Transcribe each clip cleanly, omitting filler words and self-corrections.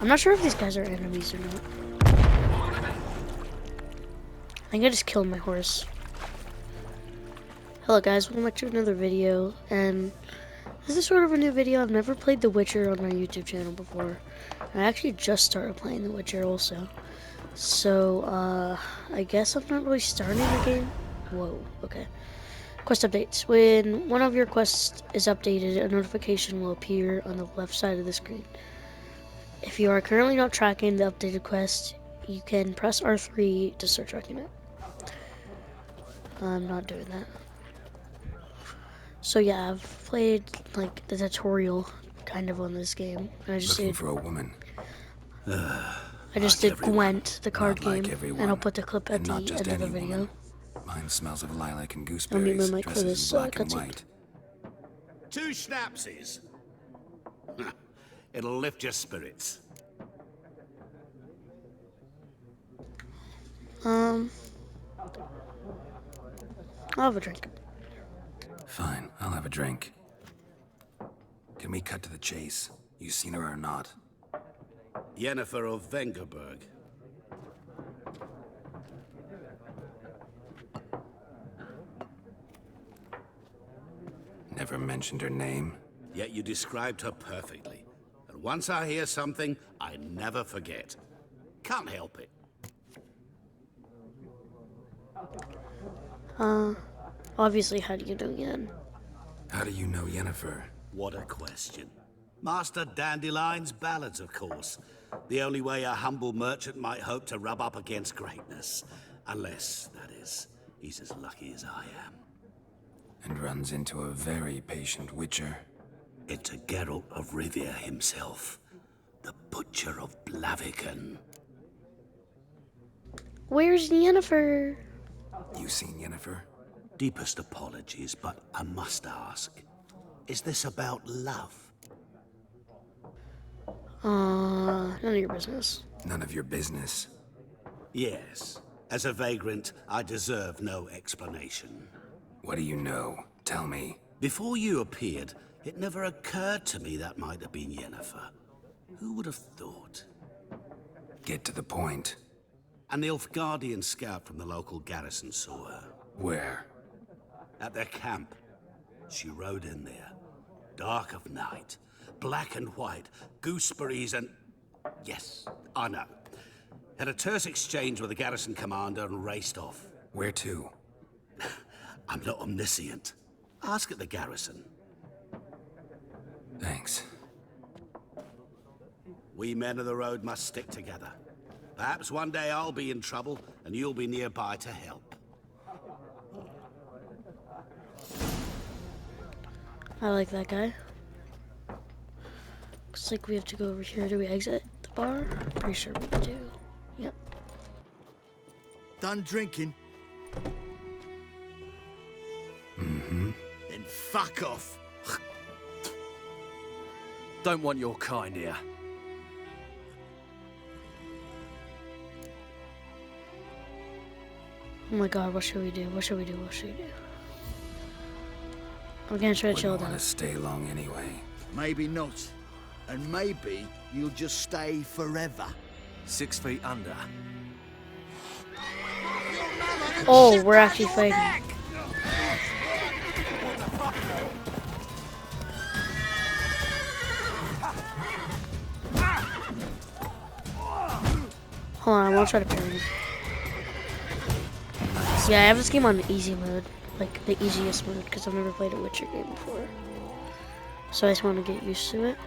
I'm not sure if these guys are enemies or not. I think I just killed my horse. Hello guys, welcome back to another video, and this is sort of a new video. I've never played The Witcher on my YouTube channel before. I actually just started playing The Witcher also. So, I guess I'm not really starting the game. Whoa, okay. Quest updates. When one of your quests is updated, a notification will appear on the left side of the screen. If you are currently not tracking the updated quest, you can press R3 to start tracking it. I'm not doing that. So yeah, I've played like the tutorial kind of on this game. And I just Looking did for a woman. I just did Gwent, the card game, and I'll put the clip at the end of the video. Mine smells of lilac and I'll mute my gooseberries, mic for dresses this in black and cutscene. white. 2 schnapsies. It'll lift your spirits. I'll have a drink. Fine, I'll have a drink. Can we cut to the chase? You seen her or not? Yennefer of Vengerberg. Never mentioned her name. Yet you described her perfectly. And once I hear something, I never forget. Can't help it. Obviously, how do you know Yen? How do you know Yennefer? What a question. Master Dandelion's ballads, of course. The only way a humble merchant might hope to rub up against greatness. Unless, that is, he's as lucky as I am. And runs into a very patient witcher. It's a Geralt of Rivia himself. The Butcher of Blaviken. Where's Yennefer? You seen Yennefer? Deepest apologies, but I must ask. Is this about love? None of your business. None of your business. Yes. As a vagrant, I deserve no explanation. What do you know? Tell me. Before you appeared, it never occurred to me that might have been Yennefer. Who would have thought? Get to the point. An Nilfgaardian scout from the local garrison saw her. Where? At their camp. She rode in there. Dark of night. Black and white. Gooseberries and... Yes, I know. Had a terse exchange with the garrison commander and raced off. Where to? I'm not omniscient. Ask at the garrison. Thanks. We men of the road must stick together. Perhaps one day I'll be in trouble and you'll be nearby to help. I like that guy. Looks like we have to go over here. Do we exit the bar? Pretty sure we do. Yep. Done drinking? Mm-hmm. Then fuck off. Don't want your kind here. Oh my god, what should we do? What should we do? What should we do? I'm gonna try to chill Wouldn't down. want to stay long anyway. Maybe not. And maybe you'll just stay forever. 6 feet under. Oh, we're actually fighting. Hold on, I won't try to parry him. Yeah, I have this game on easy mode, like the easiest mode, because I've never played a Witcher game before. So I just want to get used to it.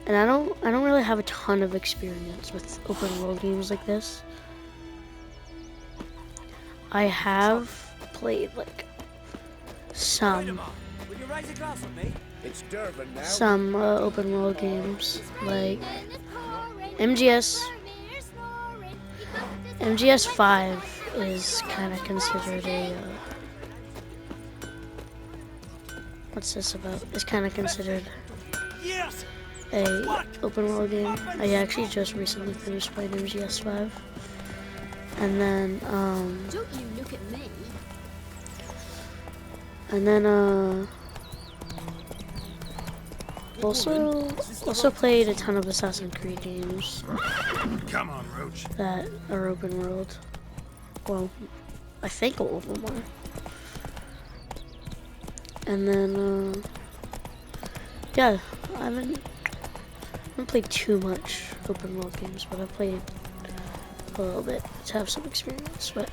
And I don't really have a ton of experience with open world games like this. I have played like some open world games like MGS 5 is kind of considered a what's this about? It's kind of considered a open world game. I actually just recently finished playing MGS 5. And then, Don't you look at me. and then, Also played a ton of Assassin's Creed games Come on, Roach. that are open world. Well, I think all of them are. And then, yeah, I haven't played too much open world games, but I've played a little bit to have some experience. But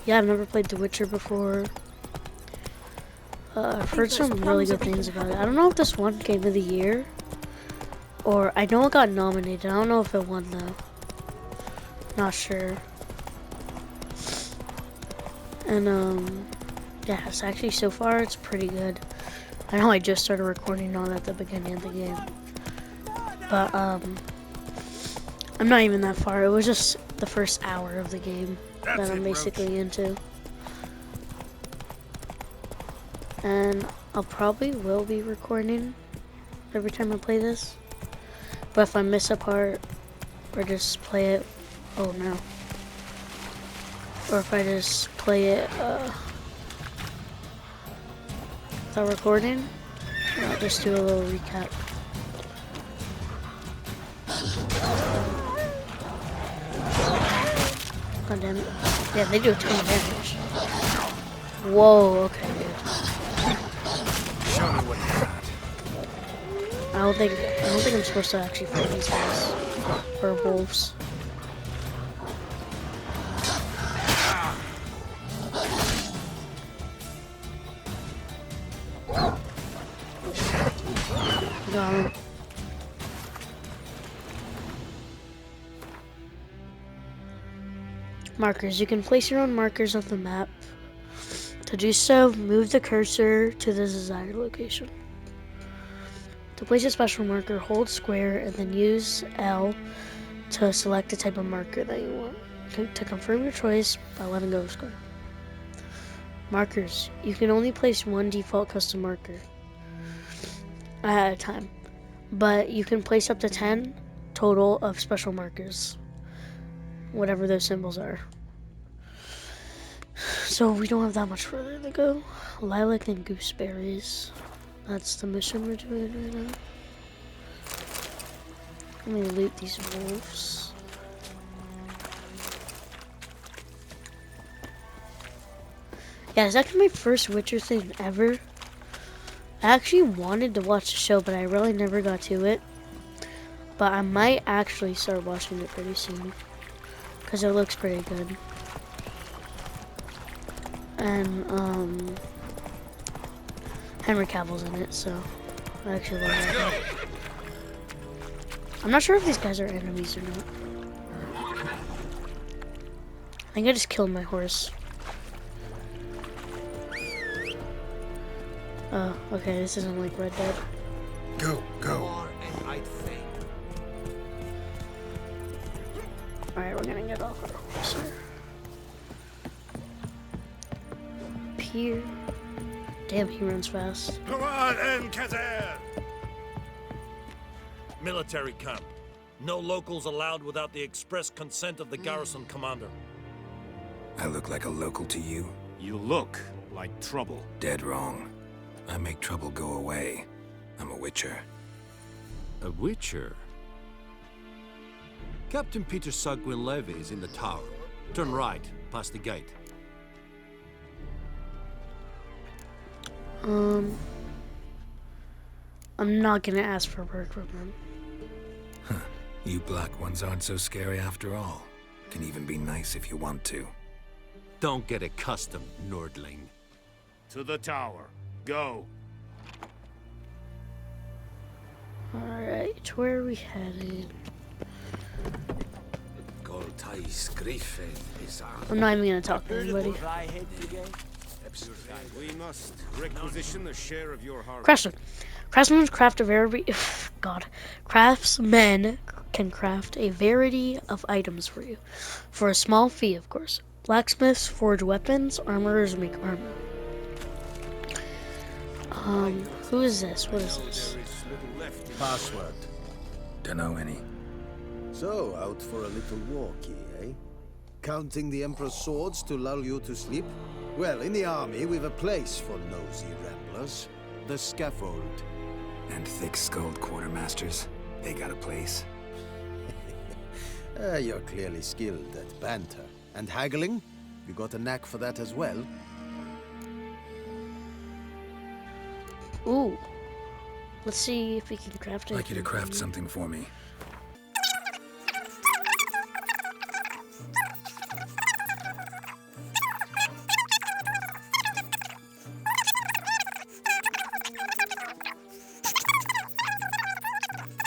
yeah, I've never played The Witcher before. I've heard some really good things about it. I don't know if this won Game of the Year, or I know it got nominated. I don't know if it won though. Not sure. And yeah, it's actually so far it's pretty good. I know I just started recording on at the beginning of the game, but I'm not even that far. It was just the first hour of the game that I'm basically into. And I'll probably will be recording every time I play this. But if I miss a part or just play it, oh no. Or if I just play it without recording, I'll just do a little recap. God damn it. Yeah, they do a ton of damage. Whoa, okay, dude. Show me what you got. I don't think I'm supposed to actually fight these guys. Or wolves. Got him. Markers. You can place your own markers on the map. To do so, move the cursor to the desired location. To place a special marker, hold square and then use L to select the type of marker that you want. To confirm your choice by letting go of square. Markers. You can only place one default custom marker at a time, but you can place up to 10 total of special markers, whatever those symbols are. So we don't have that much further to go. Lilac and gooseberries. That's the mission we're doing right now. Let me loot these wolves. Yeah, it's actually my first Witcher thing ever. I actually wanted to watch the show, but I really never got to it. But I might actually start watching it pretty soon, because it looks pretty good. And Henry Cavill's in it, so I actually love that. I'm not sure if these guys are enemies or not. I think I just killed my horse. Oh, okay, this isn't like Red Dead. Go, go. Alright, we're gonna get off our horse here. Here. Damn, he runs fast. Military camp. No locals allowed without the express consent of the garrison commander. I look like a local to you? You look like trouble. Dead wrong. I make trouble go away. I'm a Witcher. A Witcher? Captain Peter Saar Gwynleve is in the tower. Turn right, past the gate. I'm not gonna ask for work from him. Huh. You black ones aren't so scary after all. Can even be nice if you want to. Don't get accustomed, Nordling. To the tower. Go. Alright, where are we headed? I'm not even gonna talk to anybody. We must requisition a share of your heart. Craftsman. Craftsmen craft a variety. God. Craftsmen can craft a variety of items for you. For a small fee, of course. Blacksmiths forge weapons, armorers make armor. Who is this? What is this? Password. Dunno any. So, out for a little walkie, eh? Counting the Emperor's swords to lull you to sleep? Well, in the army, we've a place for nosy ramblers. the scaffold. And thick-skulled quartermasters, they got a place. You're clearly skilled at banter. And haggling? You got a knack for that as well? Ooh. Let's see if we can craft it. I'd like you to craft something for me.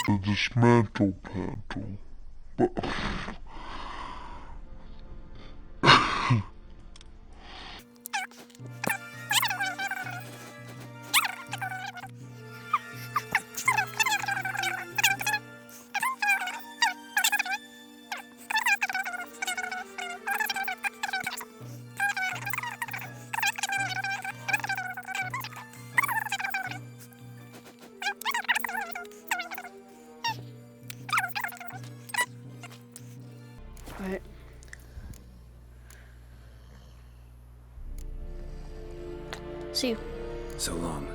The dismantle panel. But Alright. See you. So long.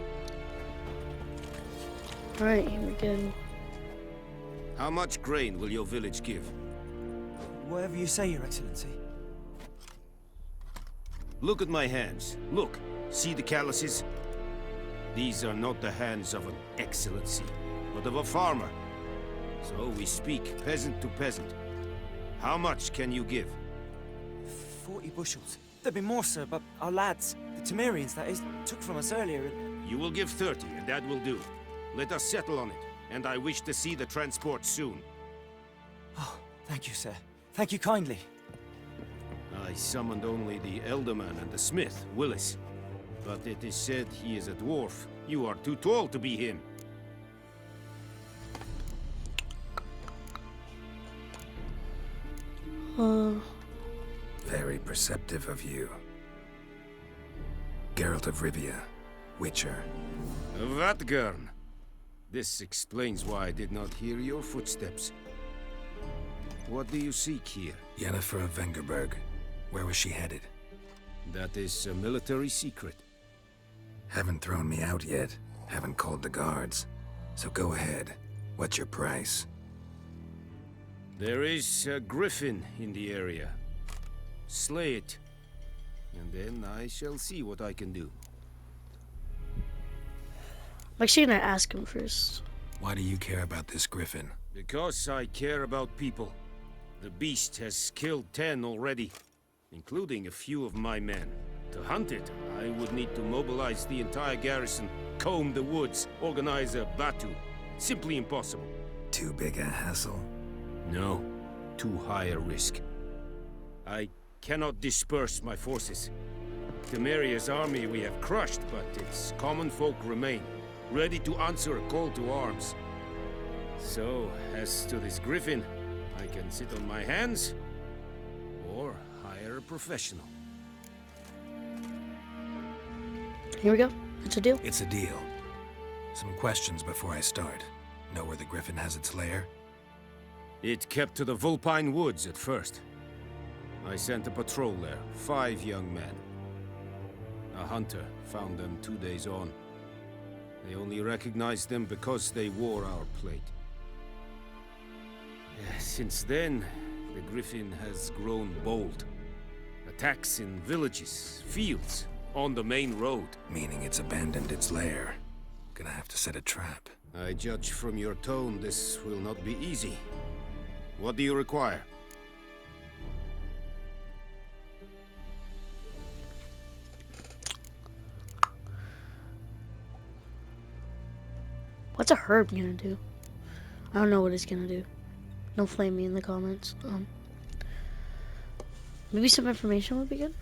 Alright, here we go. How much grain will your village give? Whatever you say, Your Excellency. Look at my hands. Look. See the calluses? These are not the hands of an excellency, but of a farmer. So we speak peasant to peasant. How much can you give? 40 bushels. There'd be more, sir, but our lads, the Temerians, that is, took from us earlier and... You will give 30, and that will do. Let us settle on it, and I wish to see the transport soon. Oh, thank you, sir. Thank you kindly. I summoned only the Elderman and the smith, Willis. But it is said he is a dwarf. You are too tall to be him. Very perceptive of you. Geralt of Rivia, Witcher. Vatgern. This explains why I did not hear your footsteps. What do you seek here? Yennefer of Vengerberg. Where was she headed? That is a military secret. Haven't thrown me out yet. Haven't called the guards. So go ahead. What's your price? There is a griffin in the area. Slay it. And then I shall see what I can do. I'm actually gonna ask him first. Why do you care about this griffin? Because I care about people. The beast has killed 10 already, including a few of my men. To hunt it, I would need to mobilize the entire garrison, comb the woods, organize a batu. Simply impossible. Too big a hassle? No, too high a risk. I cannot disperse my forces. Temeria's army we have crushed, but its common folk remain, ready to answer a call to arms. So, as to this griffin, I can sit on my hands, or hire a professional. Here we go. It's a deal. It's a deal. Some questions before I start. Know where the griffin has its lair? It kept to the Vulpine Woods at first. I sent a patrol there, 5 young men. A hunter found them 2 days on. They only recognized them because they wore our plate. Since then, the griffin has grown bold. Attacks in villages, fields, on the main road. Meaning it's abandoned its lair. Gonna have to set a trap. I judge from your tone this will not be easy. What do you require? What's a herb gonna do? I don't know what it's gonna do. Don't flame me in the comments. Maybe some information would be good.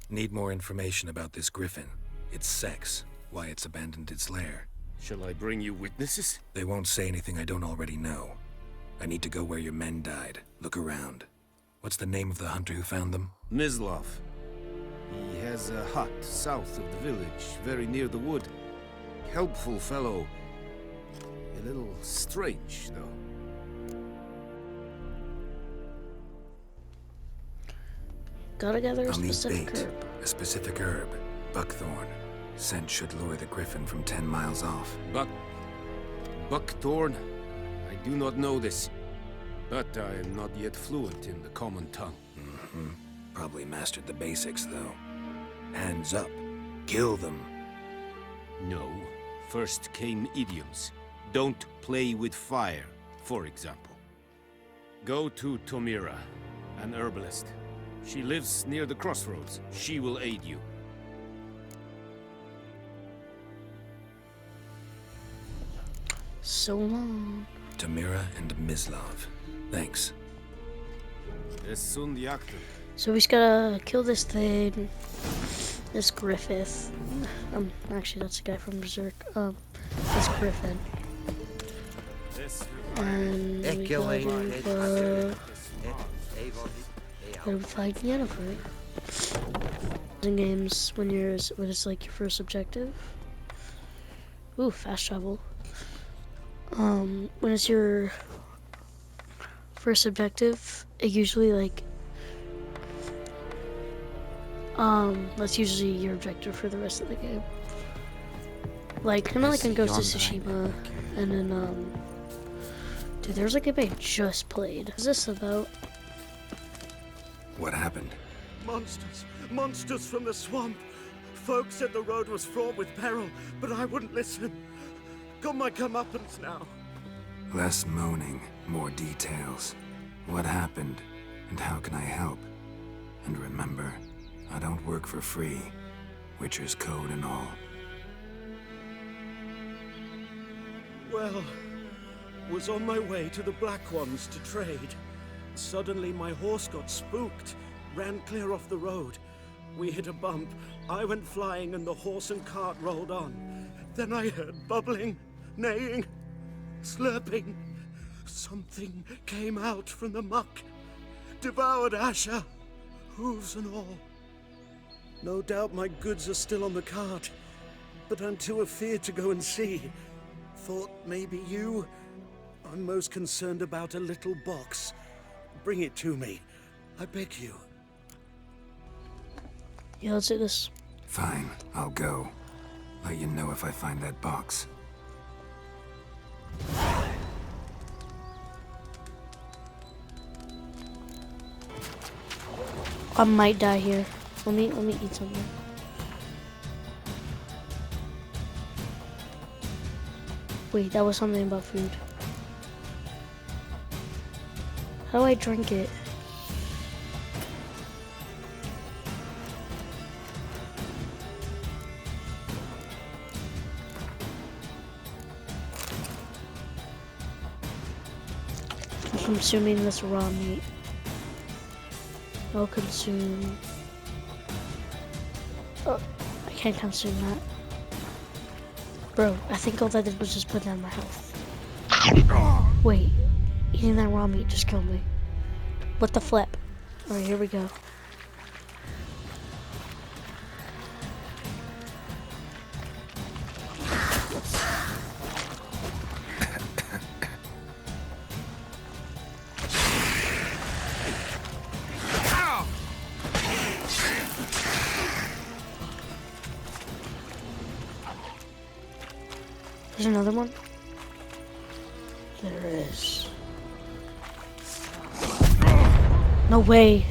Need more information about this griffin. Its sex, why it's abandoned its lair. Shall I bring you witnesses? They won't say anything I don't already know. I need to go where your men died. Look around. What's the name of the hunter who found them? Mislav. He has a hut south of the village, very near the wood. Helpful fellow. A little strange, though. Gotta gather a I'll need specific bait. herb. A specific herb. Buckthorn. Scent should lure the griffin from 10 miles off. Buckthorn? I do not know this, but I am not yet fluent in the common tongue. Probably mastered the basics, though. Hands up. Kill them. No. First came idioms. Don't play with fire, for example. Go to Tomira, an herbalist. She lives near the crossroads. She will aid you. So long. Tamira and Mislav. Thanks. So we just gotta kill this thing. This Griffith. Actually, that's the guy from Berserk. This Griffin. And we gotta find Yennefer. In games, when it's like your first objective. Ooh, fast travel. When it's your first objective, it usually like that's usually your objective for the rest of the game. Like kind of like in Ghost of Tsushima, and then dude, there's like a game I just played. What's this about? What happened? Monsters! Monsters from the swamp! Folks said the road was fraught with peril, but I wouldn't listen. Got my comeuppance now. Less moaning, more details. What happened, and how can I help? And remember, I don't work for free. Witcher's code and all. Well, was on my way to the Black Ones to trade. Suddenly my horse got spooked, ran clear off the road. We hit a bump, I went flying and the horse and cart rolled on. Then I heard bubbling, neighing, slurping. Something came out from the muck, devoured Asher, hooves and all. No doubt my goods are still on the cart, but I'm too afeard to go and see. Thought maybe you? I'm most concerned about a little box. Bring it to me, I beg you. Yeah, let's do this. Fine, I'll go. Let you know if I find that box. I might die here. Let me eat something. Wait, that was something about food. How do I drink it? I'm consuming this raw meat. I'll consume... Oh, I can't consume that. Bro, I think all that did was just put down my health. Wait, eating that raw meat just killed me. What the flip? Alright, here we go. There's another one? There is. No way.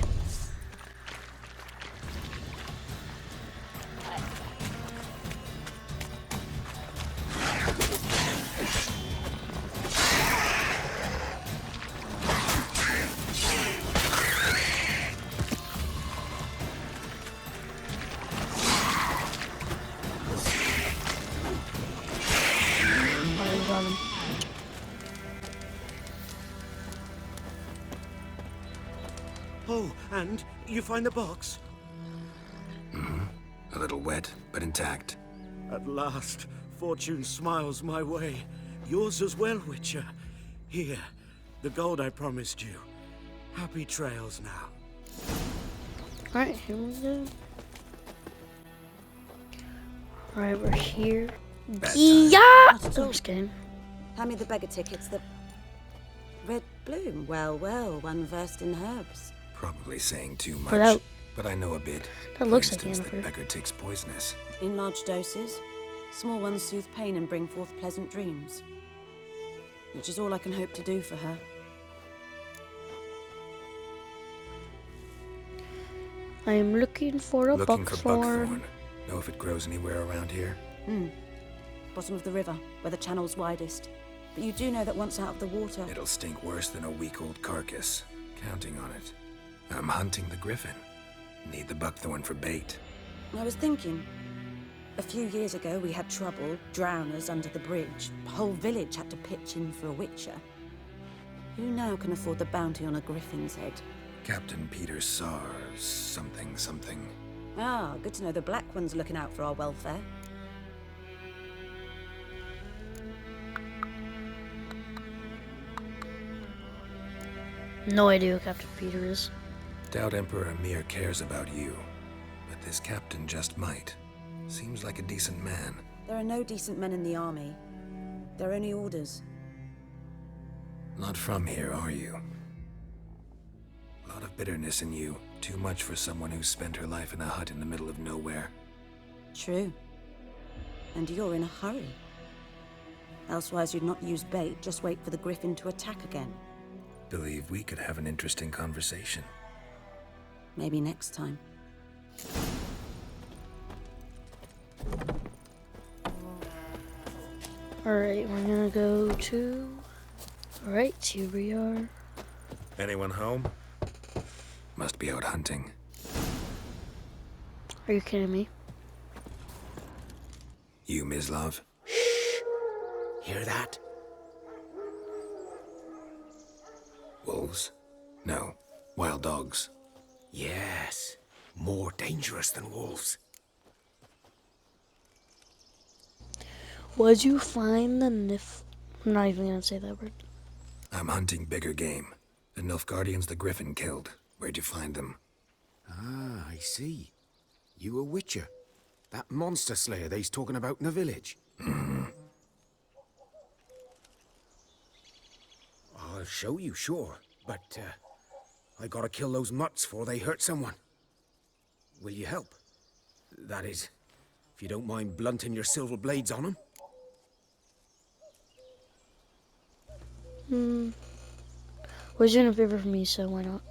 Got him. Oh, and you find the box? A little wet, but intact. At last, fortune smiles my way. Yours as well, Witcher. Here, the gold I promised you. Happy trails now. Alright, here we go. Alright, we're here. Yeah! I'm just kidding. Hand me the beggar tickets, the Red Bloom. Well, well, one versed in herbs. Probably saying too much. For that but I know a bit. That looks For like instance, Yennefer. that beggar tick's poisonous. In large doses, small ones soothe pain and bring forth pleasant dreams. Which is all I can hope to do for her. I am looking for a Looking for buckthorn. buckthorn. Know if it grows anywhere around here? Bottom of the river, where the channel's widest. But you do know that once out of the water... It'll stink worse than a week-old carcass. Counting on it. I'm hunting the griffin. Need the buckthorn for bait. I was thinking, a few years ago we had trouble, drowners under the bridge. The whole village had to pitch in for a witcher. Who now can afford the bounty on a griffin's head? Captain Peter Sars, something. Ah, good to know the Black One's looking out for our welfare. No idea who Captain Peter is. Doubt Emperor Emir cares about you. But this captain just might. Seems like a decent man. There are no decent men in the army. They're only orders. Not from here, are you? A lot of bitterness in you. Too much for someone who's spent her life in a hut in the middle of nowhere. True. And you're in a hurry. Elsewise you'd not use bait, just wait for the griffin to attack again. Believe we could have an interesting conversation. Maybe next time. Alright, we're gonna go to... Alright, here we are. Anyone home? Must be out hunting. Are you kidding me? You, Mislav? Hear that? Wolves? No. Wild dogs. Yes. More dangerous than wolves. Where'd you find the Nif... I'm not even gonna say that word. I'm hunting bigger game. The Nilfgaardians the Griffin killed. Where'd you find them? Ah, I see. You a witcher. That monster slayer they's talking about in the village. I'll show you, sure. But, I gotta kill those mutts before they hurt someone. Will you help? That is, if you don't mind blunting your silver blades on them. Was doing a favor for me, so why not?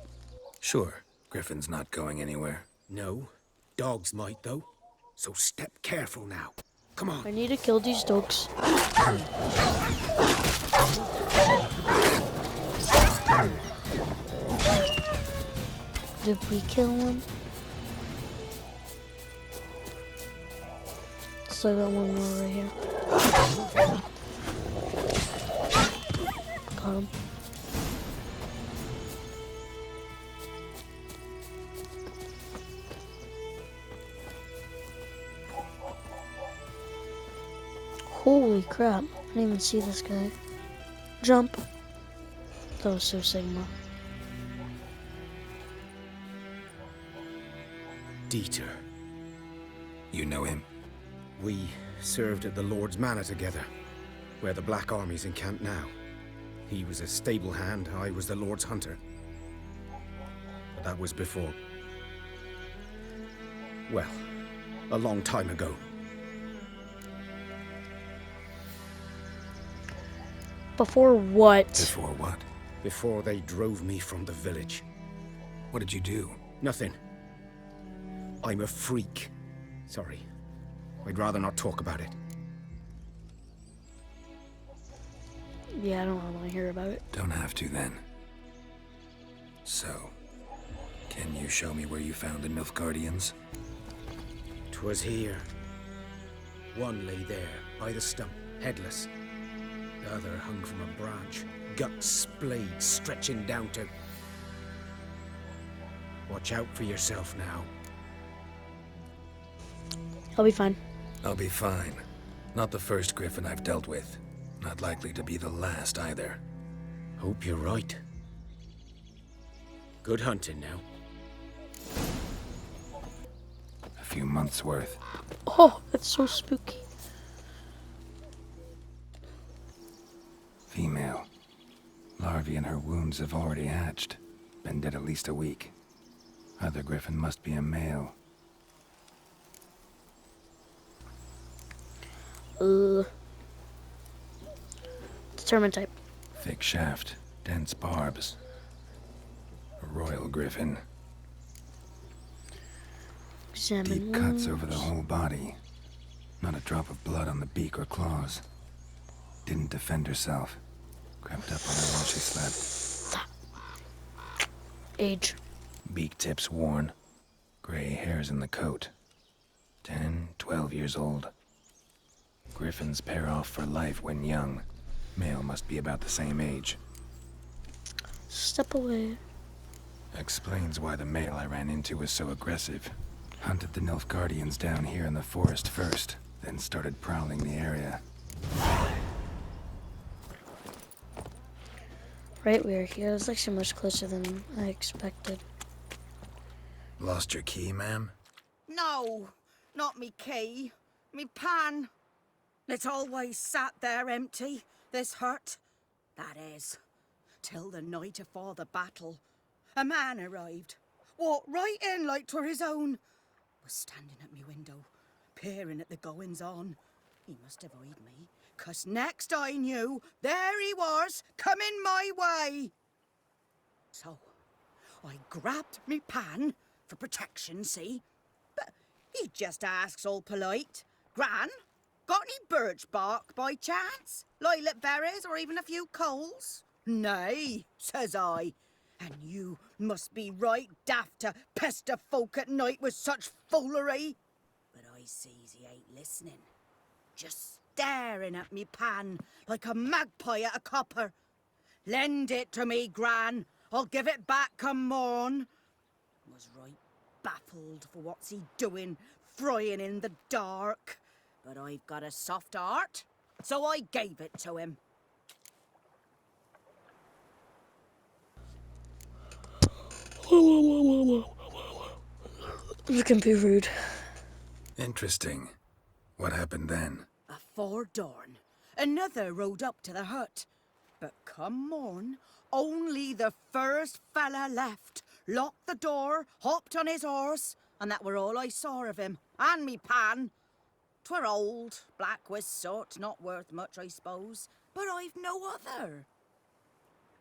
Sure. Griffin's not going anywhere. No. Dogs might, though. So step careful now. Come on. I need to kill these dogs. Did we kill him? So I got one more right here. Got him. Holy crap, I didn't even see this guy. Jump. That was so Sigma. Dieter. You know him? We served at the Lord's Manor together, where the Black Army's encamped now. He was a stable hand, I was the Lord's hunter. But that was before... well, a long time ago. Before what? Before what? Before they drove me from the village. What did you do? Nothing. I'm a freak. Sorry. I'd rather not talk about it. Yeah, I don't want to hear about it. Don't have to then. So, can you show me where you found the Nilfgaardians? 'Twas here. One lay there, by the stump, headless. The other hung from a branch, guts splayed, stretching down to... Watch out for yourself now. I'll be fine. I'll be fine. Not the first Griffin I've dealt with. Not likely to be the last either. Hope you're right. Good hunting now. A few months' worth. Oh, that's so spooky. Female. Larvae in her wounds have already hatched. Been dead at least a week. Other griffin must be a male. Determine type. Thick shaft, dense barbs. A royal griffin. Examine Deep cuts wounds. over the whole body. Not a drop of blood on the beak or claws. Didn't defend herself. Crept up on her while she slept. Age. Beak tips worn. Gray hairs in the coat. 10, 12 years old. Griffins pair off for life when young. Male must be about the same age. Step away. Explains why the male I ran into was so aggressive. Hunted the Nilfgaardians down here in the forest first, then started prowling the area. Right, we are here. It's actually much closer than I expected. Lost your key, ma'am? No, not me key. Me pan. It's always sat there empty, this hut. That is, till the night afore the battle. A man arrived, walked right in like 'twere his own. Was standing at me window, peering at the goings-on. He must have eyed me, 'cause next I knew, there he was, coming my way. So, I grabbed me pan, for protection, see? But he just asks all polite, Gran, got any birch bark by chance? Lilac berries or even a few coals? Nay, says I. And you must be right daft to pester folk at night with such foolery. But I sees he ain't listening. Just staring at me pan like a magpie at a copper. Lend it to me, Gran. I'll give it back come morn. Was right baffled for what's he doing, frying in the dark. But I've got a soft heart, so I gave it to him. You can be rude. Interesting. What hafpened then? Afore dawn, another rode up to the hut. But come morn, only the first fella left, locked the door, hopped on his horse, and that were all I saw of him, and me pan. 'Twere old, black with soot, not worth much, I suppose, but I've no other.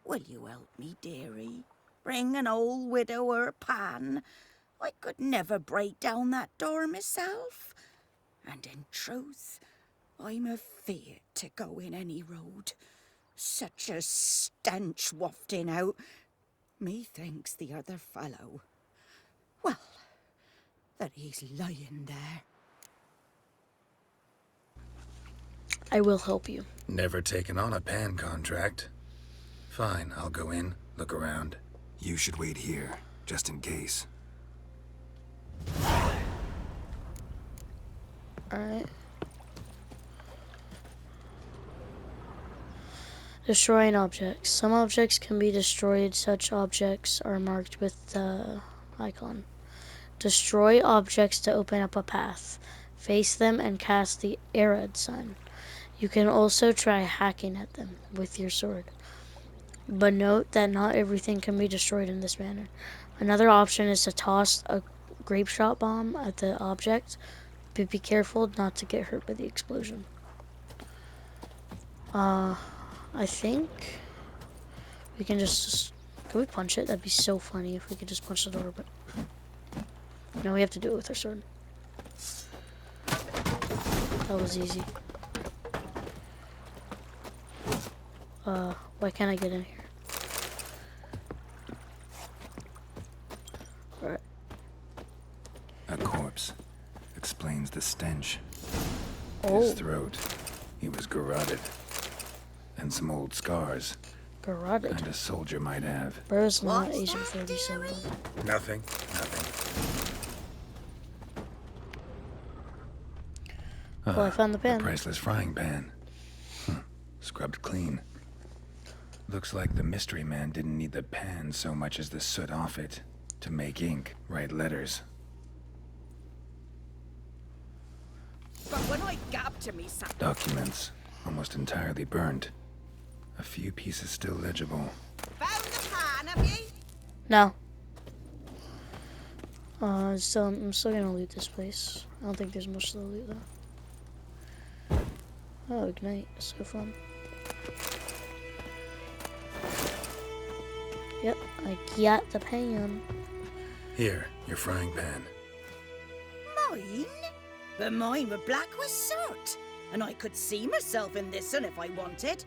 Will you help me, dearie? Bring an old widower pan. I could never break down that door myself. And in truth, I'm afeard to go in any road. Such a stench wafting out. Methinks the other fellow, well, that he's lying there. I will help you. Never taken on a pan contract. Fine, I'll go in, look around. You should wait here, just in case. Alright. Destroy an object. Some objects can be destroyed. Such objects are marked with the icon. Destroy objects to open up a path. Face them and cast the Arad sign. You can also try hacking at them with your sword. But note that not everything can be destroyed in this manner. Another option is to toss a grape shot bomb at the object, but be careful not to get hurt by the explosion. I think we can just can we punch it? That'd be so funny if we could just punch the door, but no, we have to do it with our sword. That was easy. Why can't I get in here? Alright. A corpse. Explains the stench. Oh. His throat. He was garroted. And some old scars. Garroted? Kind a soldier might have. Bro's not Agent 37. Nothing. Nothing. Well, I found the pan. A priceless frying pan. Scrubbed clean. Looks like the mystery man didn't need the pan so much as the soot off it. To make ink, write letters. But when I gab to me, son. Documents. Almost entirely burned. A few pieces still legible. Found the pan, have ye? No. I'm still gonna loot this place. I don't think there's much to loot though. Oh, Ignite. So fun. Yep, I got the pan. Here, your frying pan. Mine? But mine were black with soot. And I could see myself in this one if I wanted.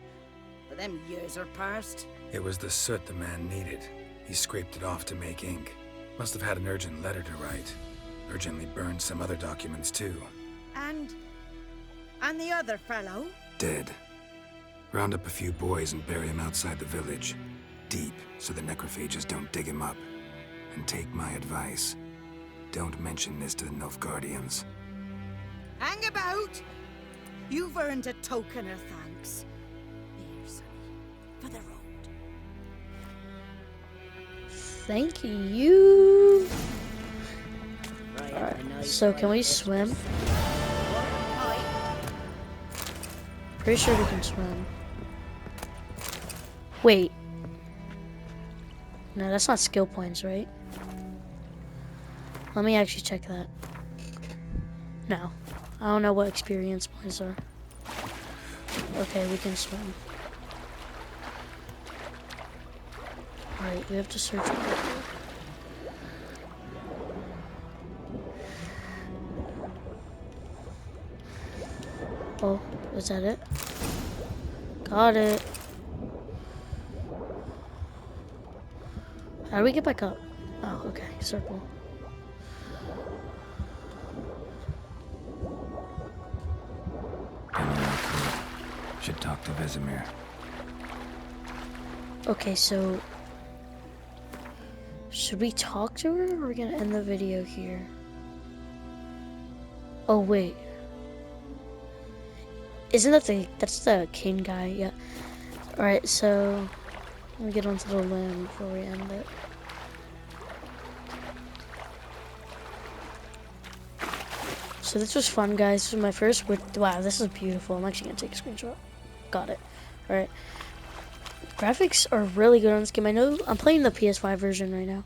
But them years are past. It was the soot the man needed. He scraped it off to make ink. Must have had an urgent letter to write. Urgently burned some other documents too. And the other fellow? Dead. Round up a few boys and bury him outside the village. Deep, so the necrophages don't dig him up. And take my advice. Don't mention this to the Nilfgaardians. Hang about! You've earned a token of thanks. Here, sonny, for the road. Thank you. Right, Alright, so can we swim? Pretty sure we can swim. Wait. No, that's not skill points, right? Let me actually check that. No. I don't know what experience points are. Okay, we can swim. Alright, we have to search for it. Oh, is that it? Got it. How do we get back up? Oh, okay, circle. Should talk to Vesemir. Okay, so should we talk to her, or are we gonna end the video here? Oh wait, isn't that that's the king guy? Yeah. All right, so let me get onto the limb before we end it. So this was fun, guys. This was my first wow, this is beautiful. I'm actually gonna take a screenshot. Got it. All right. Graphics are really good on this game. I know I'm playing the PS5 version right now,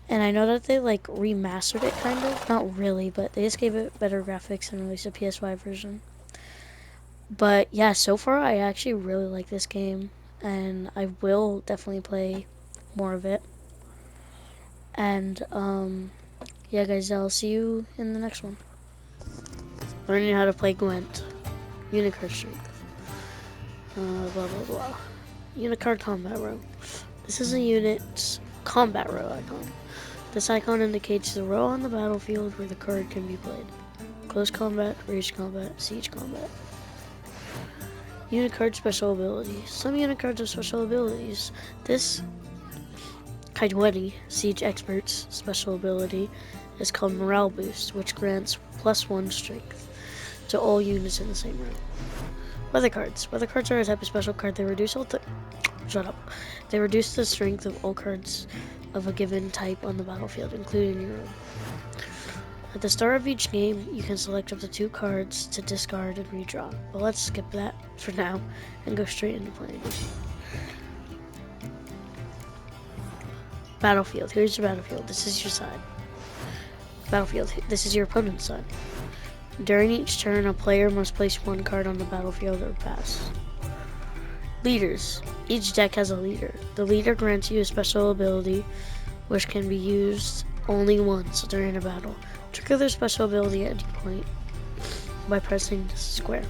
and I know that they like remastered it, kind of. Not really, but they just gave it better graphics and released a PS5 version. But yeah, so far I actually really like this game, and I will definitely play more of it. And yeah, guys, I'll see you in the next one. Learning how to play Gwent. Unicard strength. Blah blah blah. Unicard combat row. This is a unit's combat row icon. This icon indicates the row on the battlefield where the card can be played. Close combat, ranged combat, siege combat. Unicard special ability. Some Unicards have special abilities. This Kaidweni, Siege Expert's special ability, is called Morale Boost, which grants +1 strength to all units in the same row. Weather cards. Weather cards are a type of special card. They reduce They reduce the strength of all cards of a given type on the battlefield, including your own. At the start of each game, you can select up to 2 cards to discard and redraw. But let's skip that for now and go straight into playing. Battlefield. Here's your battlefield. This is your side. Battlefield. This is your opponent's side. During each turn, a player must place 1 card on the battlefield or pass. Leaders. Each deck has a leader. The leader grants you a special ability, which can be used only once during a battle. Trigger their special ability at any point by pressing square.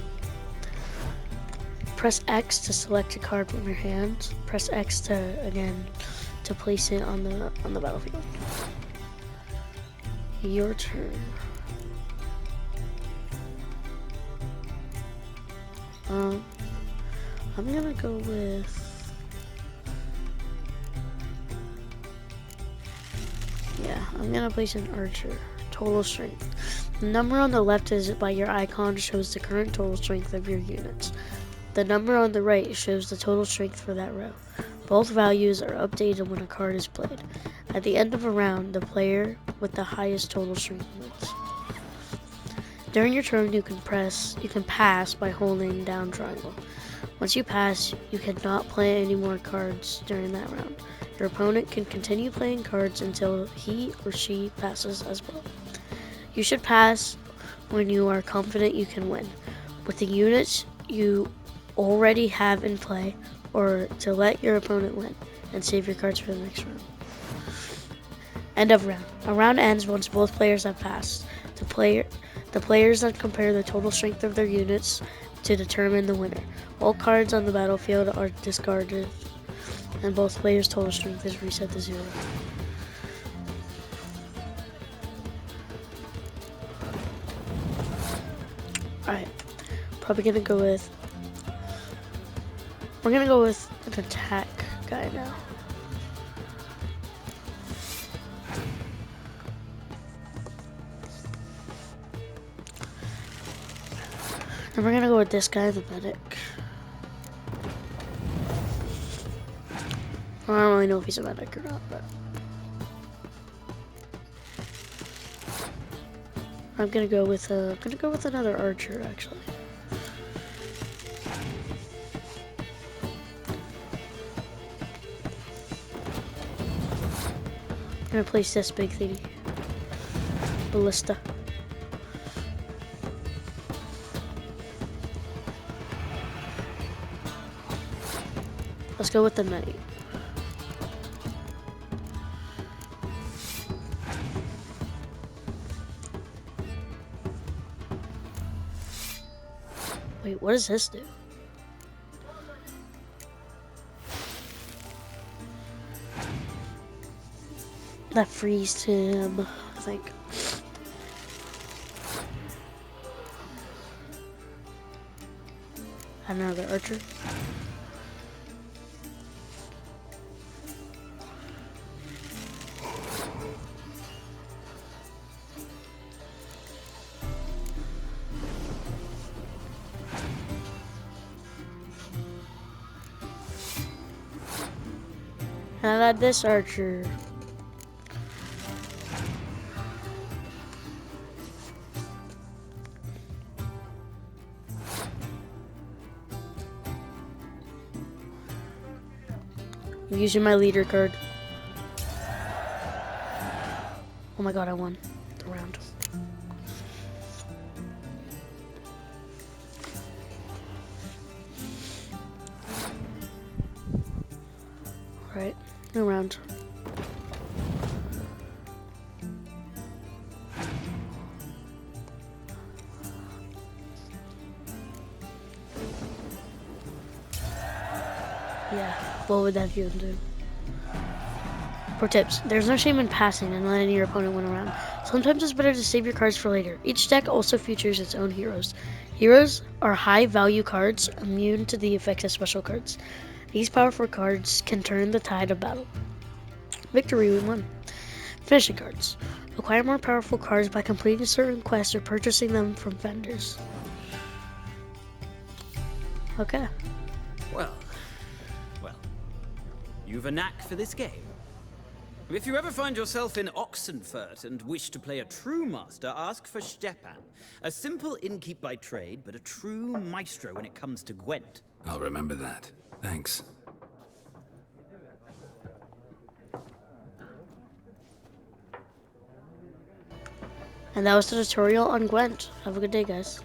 Press X to select a card from your hand. Press X to place it on the battlefield. Your turn. I'm gonna go with, I'm gonna place an archer. Total strength. The number on the left is by your icon shows the current total strength of your units. The number on the right shows the total strength for that row. Both values are updated when a card is played. At the end of a round, the player with the highest total strength wins. During your turn, you can pass by holding down triangle. Once you pass, you cannot play any more cards during that round. Your opponent can continue playing cards until he or she passes as well. You should pass when you are confident you can win, with the units you already have in play, or to let your opponent win and save your cards for the next round. End of round. A round ends once both players have passed. The players then compare the total strength of their units to determine the winner. All cards on the battlefield are discarded, and both players' total strength is reset to 0. Alright, probably gonna go with... We're gonna go with an attack guy now. And we're gonna go with this guy, the medic. I don't really know if he's a medic or not, but I'm gonna go with another archer actually. I'm gonna place this big thingy. Ballista. Let's go with the knight. Wait, what does this do? That frees him, I think. Another archer. And I'll add this archer. I'm using my leader card. Oh my god, I won the round. Alright, new round. Yeah, what would that even do? Pro tips. There's no shame in passing and letting your opponent win a round. Sometimes it's better to save your cards for later. Each deck also features its own heroes. Heroes are high-value cards immune to the effects of special cards. These powerful cards can turn the tide of battle. Victory, we won. Finishing cards. Acquire more powerful cards by completing certain quests or purchasing them from vendors. Okay. Well, you've a knack for this game. If you ever find yourself in Oxenfurt and wish to play a true master, ask for Stepan. A simple innkeep by trade, but a true maestro when it comes to Gwent. I'll remember that. Thanks. And that was the tutorial on Gwent. Have a good day, guys.